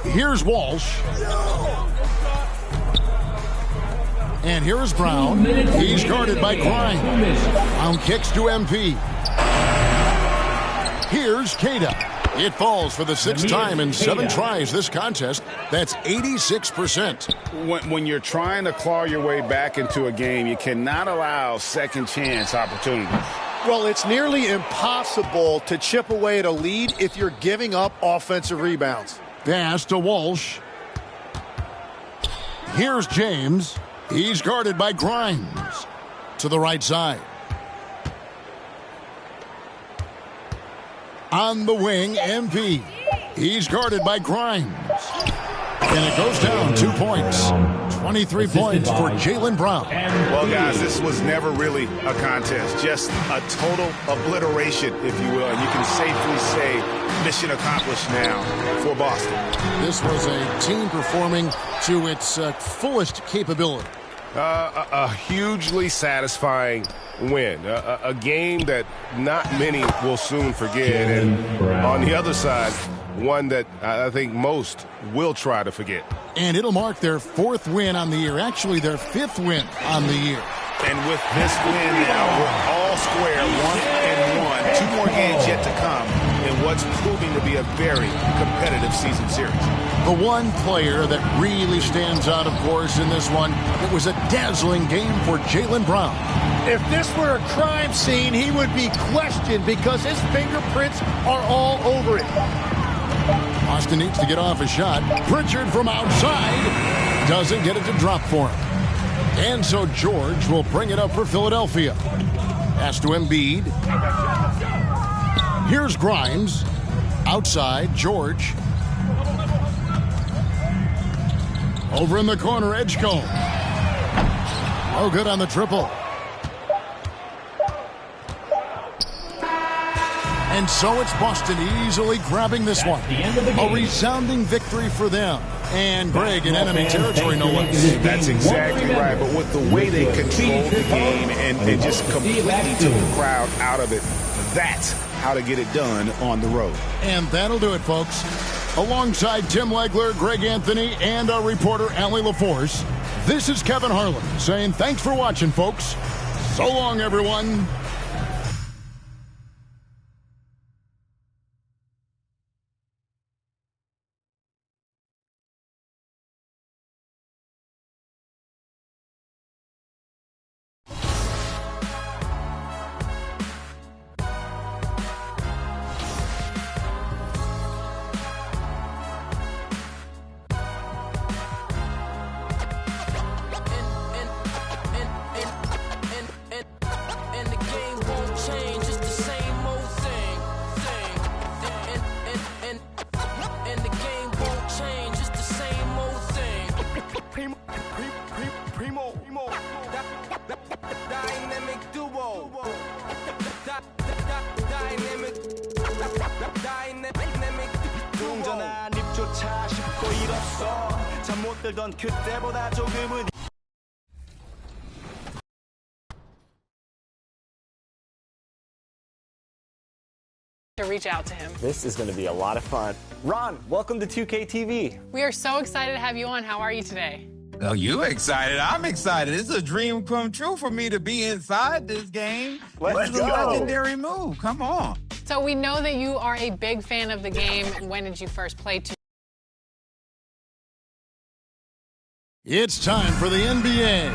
Here's Walsh. And here's Brown. He's guarded by Grimes. Brown kicks to MP. Here's Cada. It falls for the sixth time in 7 tries this contest. That's 86%. When you're trying to claw your way back into a game, you cannot allow second chance opportunities. Well, it's nearly impossible to chip away at a lead if you're giving up offensive rebounds. Pass to Walsh. Here's James. He's guarded by Grimes. To the right side. On the wing, MP. He's guarded by Grimes. And it goes down 2 points. 23 points for Jaylen Brown. Well, guys, this was never really a contest. Just a total obliteration, if you will. And you can safely say mission accomplished now for Boston. This was a team performing to its fullest capability. A hugely satisfying win. A game that not many will soon forget. And on the other side, one that I think most will try to forget. And it'll mark their 4th win on the year. Actually, their 5th win on the year. And with this win now, we're all square, 1-1. 2 more games yet to come in what's proving to be a very competitive season series. The one player that really stands out, of course, in this one, it was a dazzling game for Jaylen Brown. If this were a crime scene, he would be questioned because his fingerprints are all over it. Boston needs to get off a shot. Pritchard from outside doesn't get it to drop for him. And so George will bring it up for Philadelphia. Pass to Embiid. Here's Grimes. Outside, George. Over in the corner, Edgecombe. Oh, good on the triple. And so it's Boston easily grabbing this one. A resounding victory for them. And Greg in enemy territory, no less. That's exactly right. But with the way they controlled the game and just completely took the crowd out of it, that's how to get it done on the road. And that'll do it, folks. Alongside Tim Legler, Greg Anthony, and our reporter, Allie LaForce, this is Kevin Harlan saying thanks for watching, folks. So long, everyone. To reach out to him. This is going to be a lot of fun. Ron, welcome to 2K TV. We are so excited to have you on. How are you today? Well, you excited. I'm excited. It's a dream come true for me to be inside this game. Let's go. go. Legendary move. Come on. So we know that you are a big fan of the game. When did you first play 2K? It's time for the NBA.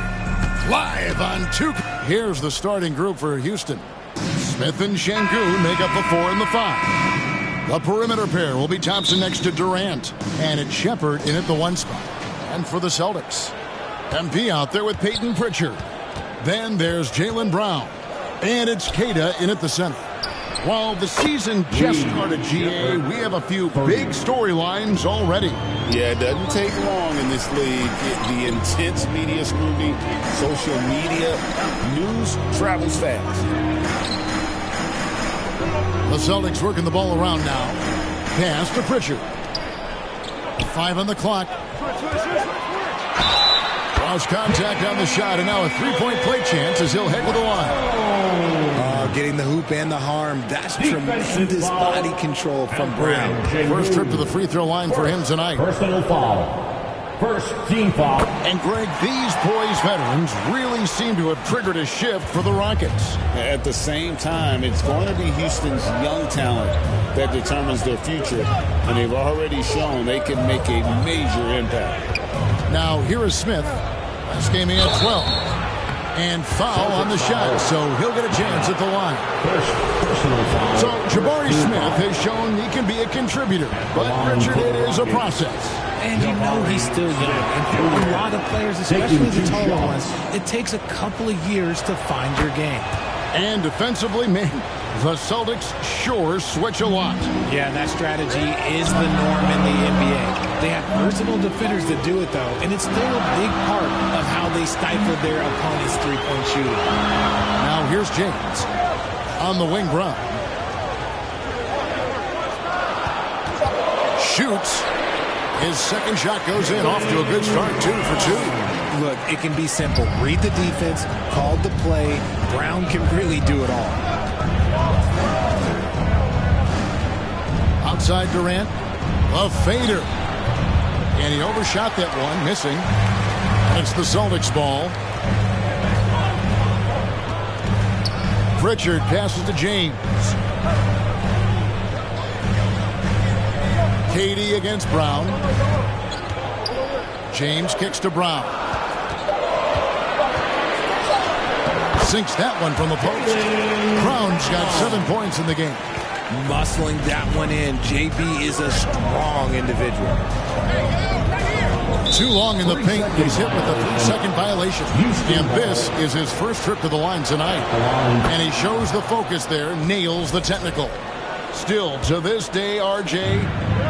Live on 2K. Here's the starting group for Houston. Smith and Şengün make up the 4 and the 5. The perimeter pair will be Thompson next to Durant. And it's Shepherd in at the 1 spot. And for the Celtics, MP out there with Peyton Pritchard. Then there's Jaylen Brown. And it's Cada in at the center. While the season just started, GA, we have a few big storylines already. Yeah, it doesn't take long in this league. The intense media scrutiny, social media, news travels fast. The Celtics working the ball around now. Pass to Pritchard. 5 on the clock. Lost contact on the shot, and now a 3-point play chance as he'll head to the line. getting the hoop and the harm. That's tremendous body control from Brown. First trip to the free throw line for him tonight. Personal foul. First team foul. And Greg, these poised veterans really seem to have triggered a shift for the Rockets. At the same time, it's going to be Houston's young talent that determines their future, and they've already shown they can make a major impact. Now here is Smith. Last game he had 12. And foul on the shot, so he'll get a chance at the line. So Jabari Smith has shown he can be a contributor, but Richard, it is a process. And you know he's still young. And for a lot of players, especially the taller ones, it takes a couple of years to find your game. And defensively, man, the Celtics sure switch a lot. Yeah, that strategy is the norm in the NBA. They have versatile defenders that do it, though, and it's still a big part of how they stifle their opponent's three-point shooting. Now here's James on the wing. Brown shoots. His second shot goes in, off to a good start, 2 for 2. Look, it can be simple. Read the defense, call the play. Brown can really do it all. Outside Durant, a fader. And he overshot that one, missing. And it's the Celtics ball. Pritchard passes to James. KD against Brown. James kicks to Brown. Sinks that one from the post. Brown's got 7 points in the game. Muscling that one in. JB is a strong individual. Too long in the paint. He's hit with a 3-second violation. And this is his first trip to the line tonight. And he shows the focus there, nails the technical. Still, to this day, RJ,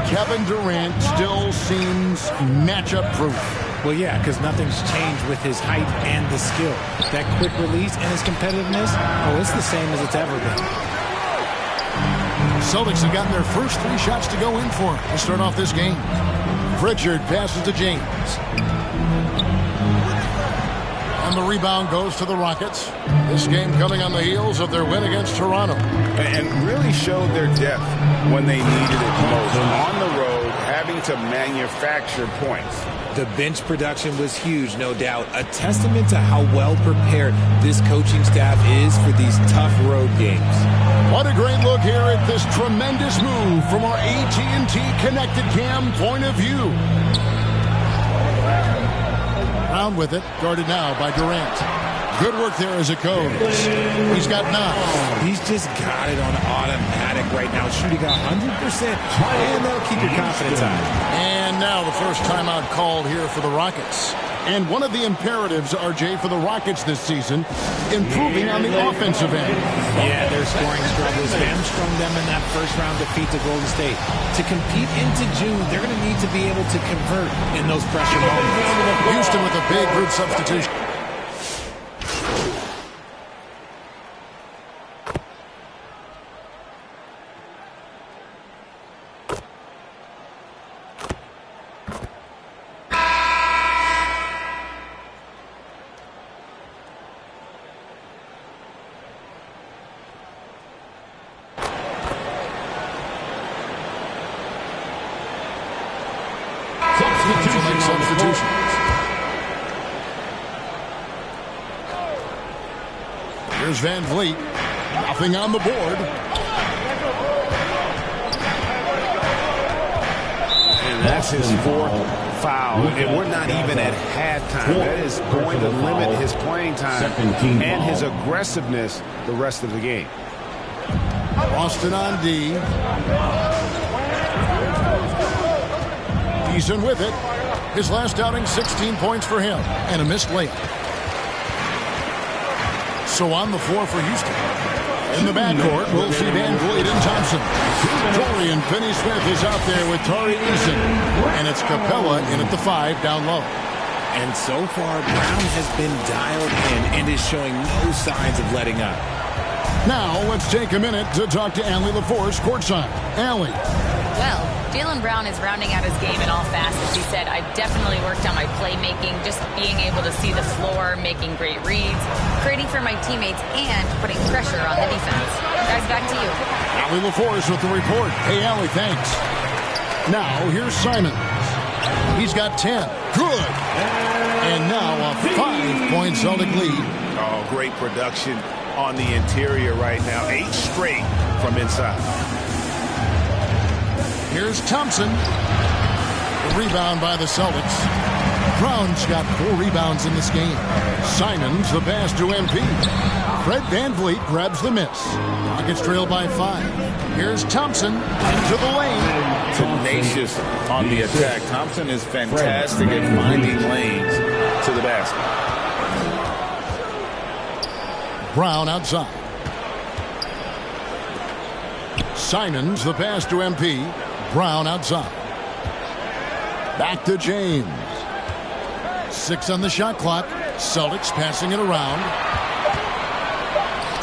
Kevin Durant still seems matchup proof. Well, yeah, because nothing's changed with his height and the skill. That quick release and his competitiveness, oh, it's the same as it's ever been. Celtics have gotten their first 3 shots to go in for him to start off this game. Pritchard passes to James. And the rebound goes to the Rockets. This game coming on the heels of their win against Toronto. And really showed their depth when they needed it most. On the road, having to manufacture points. The bench production was huge, no doubt. A testament to how well prepared this coaching staff is for these tough road games. What a great look here at this tremendous move from our AT&T Connected Cam point of view. Brown with it, guarded now by Durant. Good work there as it goes. He's got 9. He's just got it on automatic right now, shooting 100%, and they'll keep your confidence high. And now the first timeout called here for the Rockets. And one of the imperatives, RJ, for the Rockets this season, improving on the offensive end. Yeah, their scoring struggles hamstrung them in that first-round defeat to Golden State. To compete into June, they're going to need to be able to convert in those pressure moments. Houston with a big group substitution. Substitutions. Here's Van Vliet. Nothing on the board. And that's his 4th foul. And we're not even at halftime. That is going to limit his playing time and his aggressiveness the rest of the game. Austin on D. Eason with it. His last outing, 16 points for him, and a missed layup. So on the floor for Houston. In the backcourt, we'll see Van Vliet and Thompson. Dorian Finney-Smith is out there with Tari Eason. And it's Capella in at the 5 down low. And so far, Brown has been dialed in and is showing no signs of letting up. Now, let's take a minute to talk to Allie LaForce courtside. Allie. well. Jaylen Brown is rounding out his game in all facets. He said, I've definitely worked on my playmaking, just being able to see the floor, making great reads, creating for my teammates, and putting pressure on the defense. Guys, back to you. Allie LaForce with the report. Hey, Allie, thanks. Now, here's Simon. He's got 10. Good. And now a 5-point Celtic lead. Oh, great production on the interior right now. 8 straight from inside. Here's Thompson. The rebound by the Celtics. Brown's got 4 rebounds in this game. Simons the pass to MP. Fred VanVleet grabs the miss. Rockets trail by 5. Here's Thompson into the lane. Tenacious on the attack. Thompson is fantastic at finding lanes to the basket. Brown outside. Simons the pass to MP. Brown outside. Back to James. 6 on the shot clock. Celtics passing it around.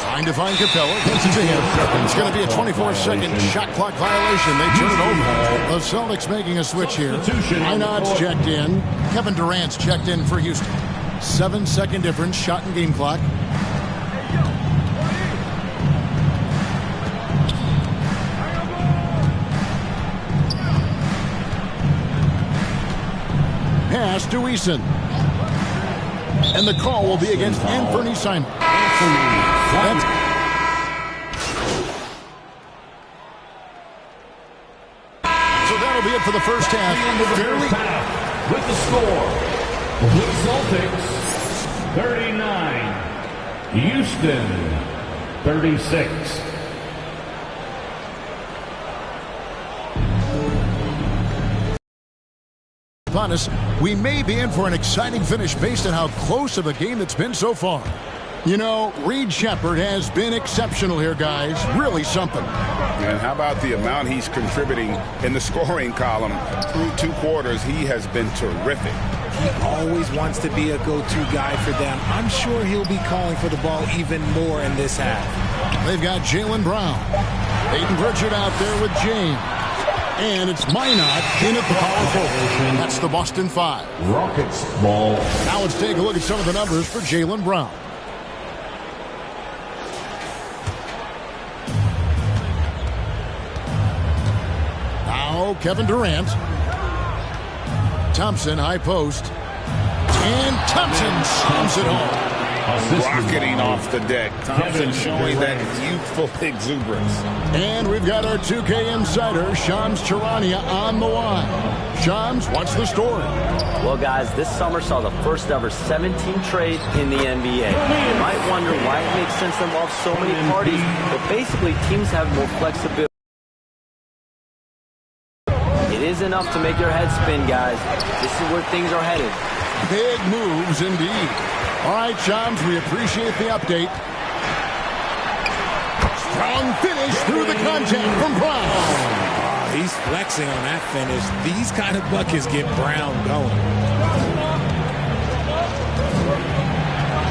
Trying to find Capella. Gets it to him. It's going to be a 24-second shot clock violation. They turn it over. The Celtics making a switch here. Einod's checked in. Kevin Durant's checked in for Houston. 7-second difference. Shot and game clock. Pass to Eason. And the call will be against Anthony Simon. So that'll be it for the first half. With the score, the Celtics 39, Houston 36. Upon us, we may be in for an exciting finish based on how close of a game it's been so far. You know, Reed Shepherd has been exceptional here, guys. Really something. And how about the amount he's contributing in the scoring column through 2 quarters? He has been terrific. He always wants to be a go-to guy for them. I'm sure he'll be calling for the ball even more in this half. They've got Jaylen Brown. Peyton Pritchard out there with James. And it's Minot in at the power forward. That's the Boston 5. Rockets ball. Now let's take a look at some of the numbers for Jaylen Brown. Now Kevin Durant. Thompson, high post. And Thompson slams it home. Rocketing off the deck. Thompson showing that youthful exuberance. And we've got our 2K insider, Shams Charania, on the line. Shams, what's the story? Well, guys, this summer saw the first ever 17 trade in the NBA. You might wonder why it makes sense to involve so many parties, but basically teams have more flexibility. It is enough to make your head spin, guys. This is where things are headed. Big moves indeed. All right, Shams, we appreciate the update. Strong finish through the contact from Brown. Oh, he's flexing on that finish. These kind of buckets get Brown going.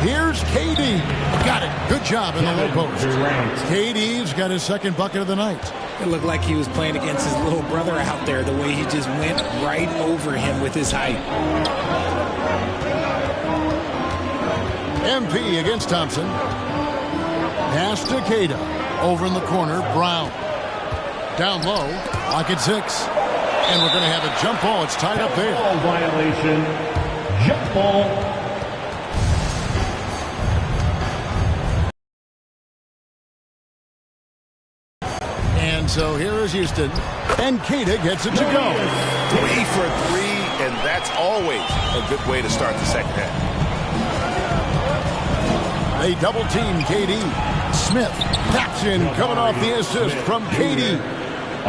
Here's KD. Got it. Good job in the low post. KD's got his second bucket of the night. It looked like he was playing against his little brother out there, the way he just went right over him with his height. MP against Thompson. Pass to Cada. Over in the corner, Brown. Down low, pocket 6. And we're going to have a jump ball. It's tied up there. Ball violation. Jump ball. And so here is Houston. And Cada gets it to go. 3 for 3, and that's always a good way to start the second half. They double team KD. Smith taps in, coming off the assist from KD.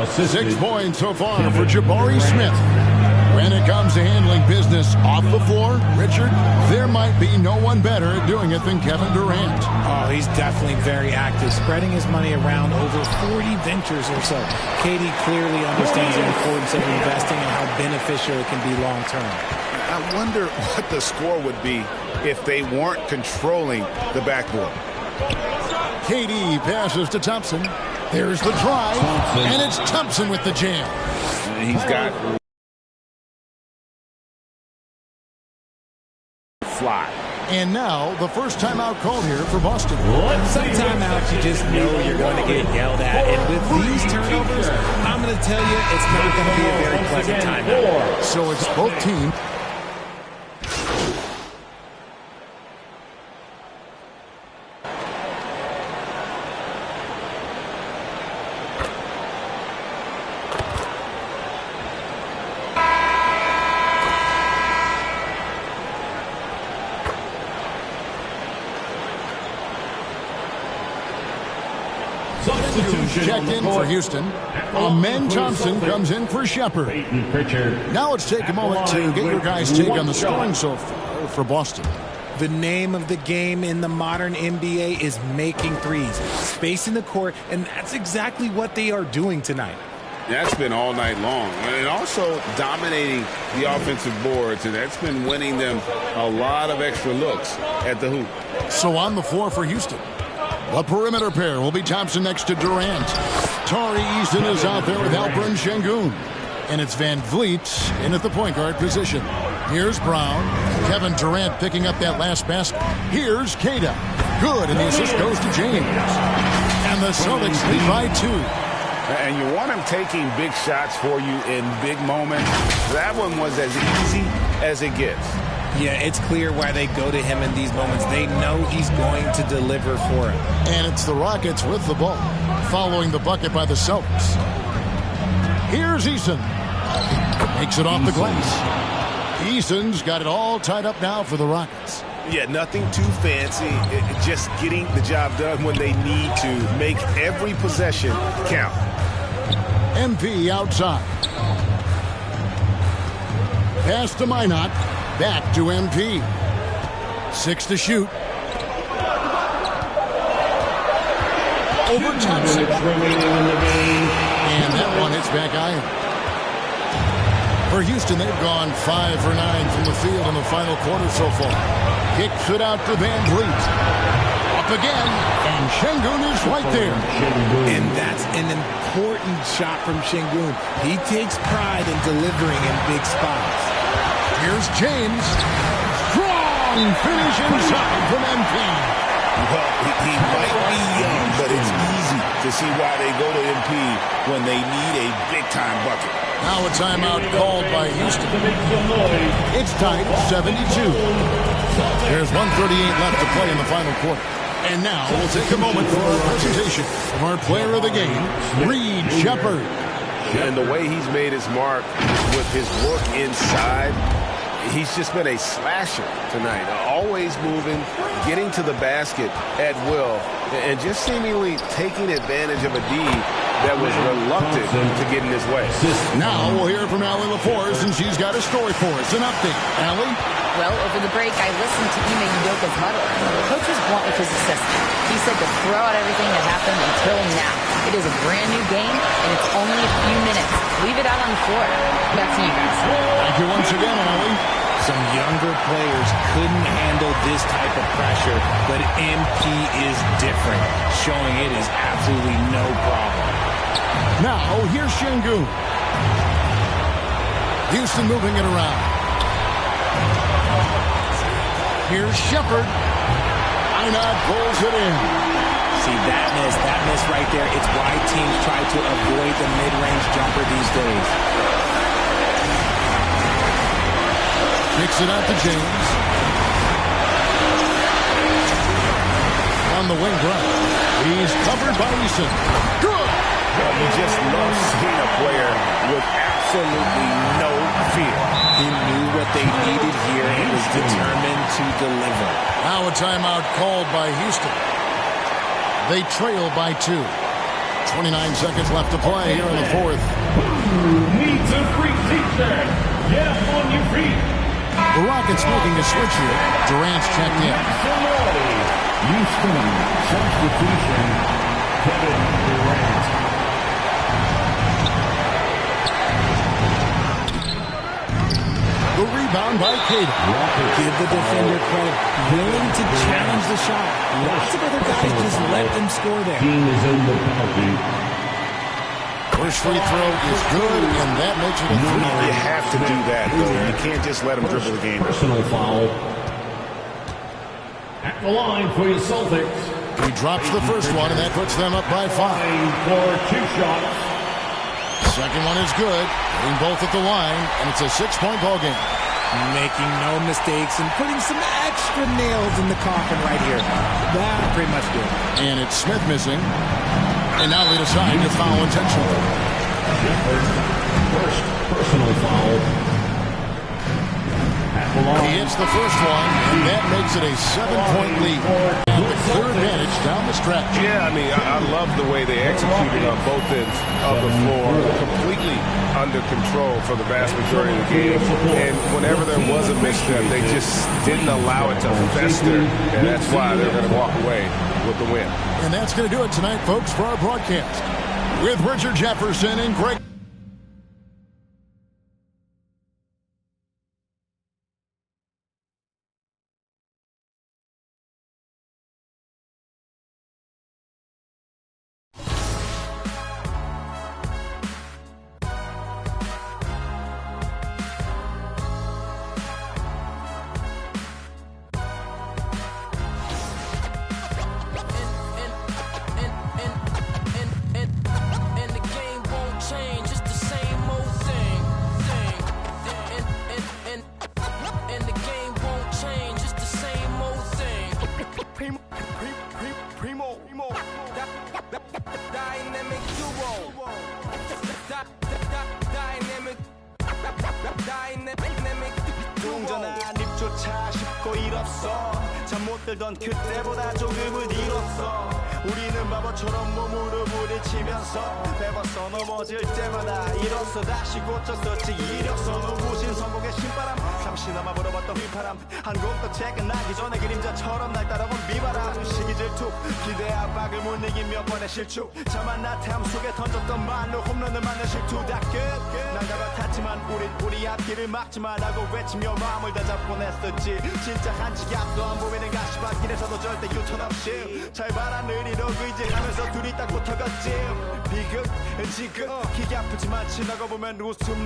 6 points so far for Jabari Smith. When it comes to handling business off the floor, Richard, there might be no one better at doing it than Kevin Durant. Oh, he's definitely very active, spreading his money around over 40 ventures or so. KD clearly understands the importance of investing and how beneficial it can be long term. I wonder what the score would be if they weren't controlling the backboard. KD passes to Thompson. There's the drive, and it's Thompson with the jam. He's got fly. And now, the first timeout called here for Boston. Some timeouts you just know you're going to get yelled at. And with these turnovers, I'm going to tell you it's not going to be a very pleasant timeout. So it's both teams. Checked in for Houston. Amen Thompson comes in for Shepard. Now let's take a moment to get your guys' take on the scoring so far for Boston. The name of the game in the modern NBA is making threes, spacing the court, and that's exactly what they are doing tonight. That's been all night long. And also dominating the offensive boards, and that's been winning them a lot of extra looks at the hoop. So on the floor for Houston, the perimeter pair will be Thompson next to Durant. Tari Eason is out there with Alperen Şengün. And it's Van Vliet in at the point guard position. Here's Brown. Kevin Durant picking up that last basket. Here's Queta. Good, and the assist goes to James. And the Celtics lead by 2. And you want him taking big shots for you in big moments. That one was as easy as it gets. Yeah, it's clear why they go to him in these moments. They know he's going to deliver for him. And it's the Rockets with the ball, following the bucket by the Celtics. Here's Eason. Makes it off the glass. Eason's got it all tied up now for the Rockets. Yeah, nothing too fancy. Just getting the job done when they need to. Make every possession count. MP outside. Pass to Minot. Back to MP. 6 to shoot. Over Thompson. And that one hits back iron. For Houston, they've gone 5 for 9 from the field in the final quarter so far. Kicks it out to Van Vliet. Up again, and Şengün is right there. And that's an important shot from Şengün. He takes pride in delivering in big spots. Here's James. Strong finish inside from MP. Well, he might be young, but it's easy to see why they go to MP when they need a big-time bucket. Now a timeout called by Houston. It's tied 72. There's 1:38 left to play in the final quarter. And now we'll take a moment for our presentation from our player of the game, Reed Shepard. And the way he's made his mark with his look inside, he's just been a slasher tonight. Always moving, getting to the basket at will, and just seemingly taking advantage of a D that was reluctant to get in his way. Now we'll hear from Allie LaForce, and she's got a story for us. An update. Allie? Well, over the break, I listened to Ime Udoka's huddle. The coach was blunt with his assistant. He said to throw out everything that happened until now. It is a brand new game, and it's only a few minutes. Leave it out on the floor. Back to you guys. Thank you once again, Allie. Some younger players couldn't handle this type of pressure, but MP is different, showing it is absolutely no problem. Now, here's Şengün. Houston moving it around. Here's Shepard. Minot pulls it in. See, that miss right there, it's why teams try to avoid the mid-range jumper these days. Kicks it out to James. On the wing right. He's covered by Eason. Good! Well, you just love seeing a player with absolutely no fear. He knew what they needed here and was determined to deliver. Now a timeout called by Houston. They trail by 2. 29 seconds left to play here in the fourth. Who needs a free t-shirt? Get up on your feet. The Rockets making a switch here. Durant's checked in. Houston, substitution, Kevin Durant. The rebound rebound by Cato. Give the defender credit. Willing to challenge the shot. Lots of other guys just let them score there. First free throw is good, and that makes it a 3. You have to do that, though. You can't just let him dribble the game. Personal foul. At the line for your Celtics. He drops the first one, and that puts them up by 5. For 2 shots. Second one is good. Hitting both at the line, and it's a 6-point ball game. Making no mistakes and putting some extra nails in the coffin right here. That pretty much good. And it's Smith missing. And now they decide to foul intentionally. First personal foul. He hits the first one, and that makes it a 7-point lead. And a clear advantage down the stretch. Yeah, I mean, I love the way they executed on both ends of the floor. Completely under control for the vast majority of the game. And whenever there was a misstep, they just didn't allow it to fester. And that's why they're going to walk away with the win. And that's going to do it tonight, folks, for our broadcast. With Richard Jefferson and Greg. 조차 쉽고 일 없어 잠 못 들던 그때보다 조금은 잃었어 우리는 바보처럼 몸으로 부딪히면서 배웠어 넘어질 때마다 일었어 다시 고쳤었지 이력서 눈부신 성공의 신바람 잠시나마 불어봤던 휘파람 한 곡도 퇴근하기 전에 그림자처럼 날 따라온 비바람 시기 질투 기대 압박을 못 이긴 몇 번의 실축 자만 나태함 속에 던졌던 말로 홈런을 맞는 실투 다 끝 난가 같았지만 우린 우리 앞길을 막지 말라고 외치며 마음을 다 잡곤 했었지 진짜 한치 앞도 안 보이는 가시밭길에서도 절대 유턴 없이 잘 봐라 느리로 의지하면서 둘이 딱 붙어갔지 비극 지금 기가 아프지만 지나가 보면 웃음